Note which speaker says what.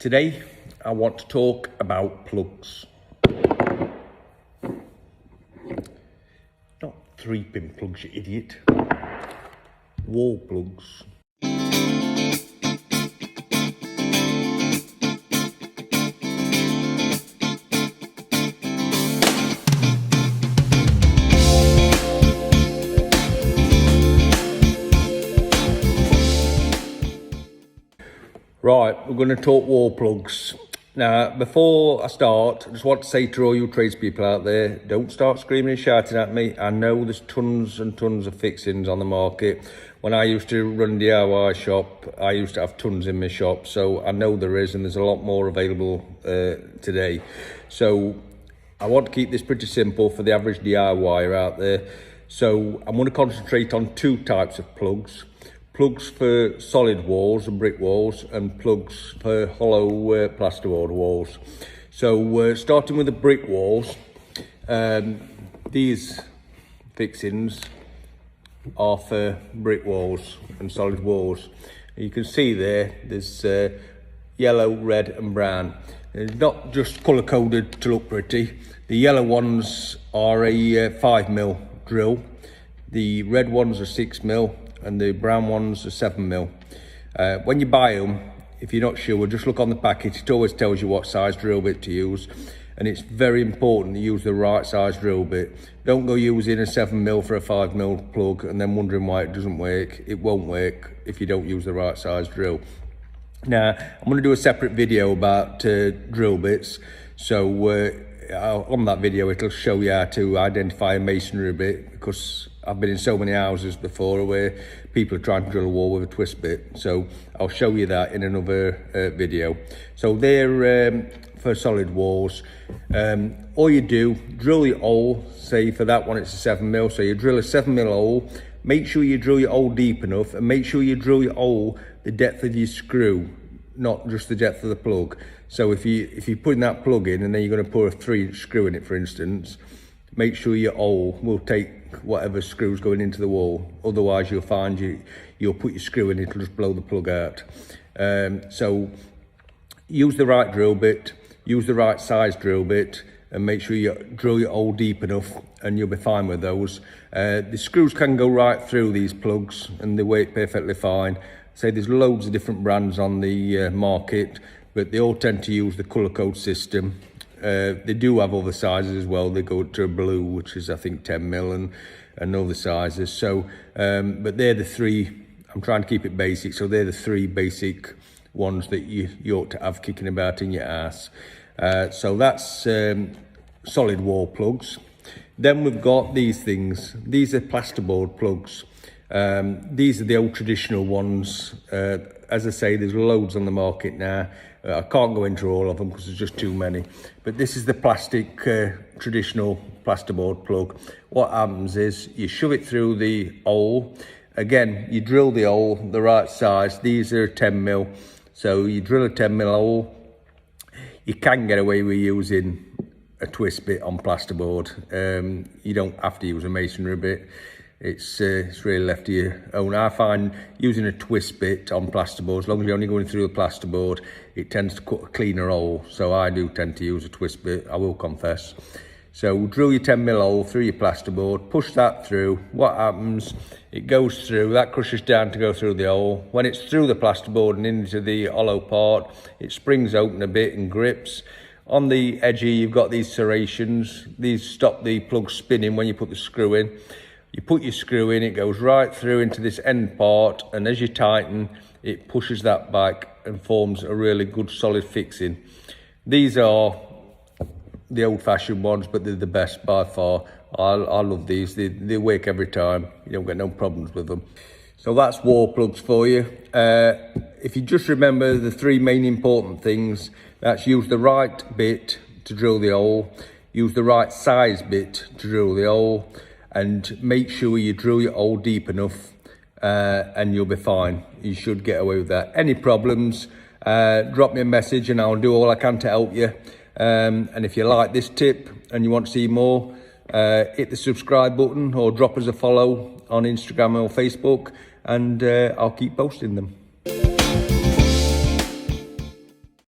Speaker 1: Today, I want to talk about plugs. Not 3-pin plugs, you idiot. Wall plugs. Right, we're going to talk wall plugs. Now, before I start, I just want to say to all you tradespeople out there, don't start screaming and shouting at me. I know there's tons and tons of fixings on the market. When I used to run a DIY shop, I used to have tons in my shop. So I know there is, and there's a lot more available today. So I want to keep this pretty simple for the average DIYer out there. So I'm going to concentrate on two types of plugs. Plugs for solid walls and brick walls, and plugs for hollow plasterboard walls. So starting with the brick walls, these fixings are for brick walls and solid walls. You can see there's yellow, red and brown. It's not just colour coded to look pretty. The yellow ones are a 5mm drill, the red ones are 6mm, and the brown ones are 7mm. When you buy them, if you're not sure, just look on the packet. It always tells you what size drill bit to use, and it's very important to use the right size drill bit. Don't go using a 7mm for a 5mm plug and then wondering why it doesn't work. It won't work if you don't use the right size drill. Now, I'm going to do a separate video about drill bits, so on that video it'll show you how to identify a masonry bit, because I've been in so many houses before where people are trying to drill a wall with a twist bit. So I'll show you that in another video. So they're for solid walls. All you do, drill your hole. Say for that one it's a 7mm, so you drill a 7mm hole. Make sure you drill your hole deep enough, and make sure you drill your hole the depth of your screw, not just the depth of the plug. So if you're putting that plug in and then you're going to put a 3-inch screw in it, for instance, make sure your hole will take whatever screw's going into the wall. Otherwise you'll find you'll put your screw in, it'll just blow the plug out. So use the right drill bit, use the right size drill bit, and make sure you drill your hole deep enough, and you'll be fine with those. The screws can go right through these plugs and they work perfectly fine. Say there's loads of different brands on the market, but they all tend to use the colour code system. They do have other sizes as well. They go to a blue, which is I think 10mm, and other sizes. So, but they're the three. I'm trying to keep it basic, so they're the three basic ones that you ought to have kicking about in your ass. So that's solid wall plugs. Then we've got these things. These are plasterboard plugs. These are the old traditional ones. As I say, there's loads on the market now. I can't go into all of them because there's just too many. But this is the plastic traditional plasterboard plug. What happens is you shove it through the hole. Again, you drill the hole the right size. These are 10mm. So you drill a 10mm hole. You can get away with using a twist bit on plasterboard. You don't have to use a masonry bit. It's really left to your own. I find using a twist bit on plasterboard, as long as you're only going through the plasterboard, it tends to cut a cleaner hole. So I do tend to use a twist bit, I will confess. So drill your 10mm hole through your plasterboard, push that through. What happens? It goes through, that crushes down to go through the hole. When it's through the plasterboard and into the hollow part, it springs open a bit and grips. On the edge here, you've got these serrations. These stop the plug spinning when you put the screw in. You put your screw in, it goes right through into this end part, and as you tighten, it pushes that back and forms a really good solid fixing. These are the old-fashioned ones, but they're the best by far. I love these. They work every time. You don't get no problems with them. So that's wall plugs for you. If you just remember the three main important things, that's use the right bit to drill the hole, use the right size bit to drill the hole, and make sure you drill your hole deep enough, and you'll be fine. You should get away with that. Any problems, drop me a message and I'll do all I can to help you. And if you like this tip and you want to see more, hit the subscribe button or drop us a follow on Instagram or Facebook, and I'll keep posting them.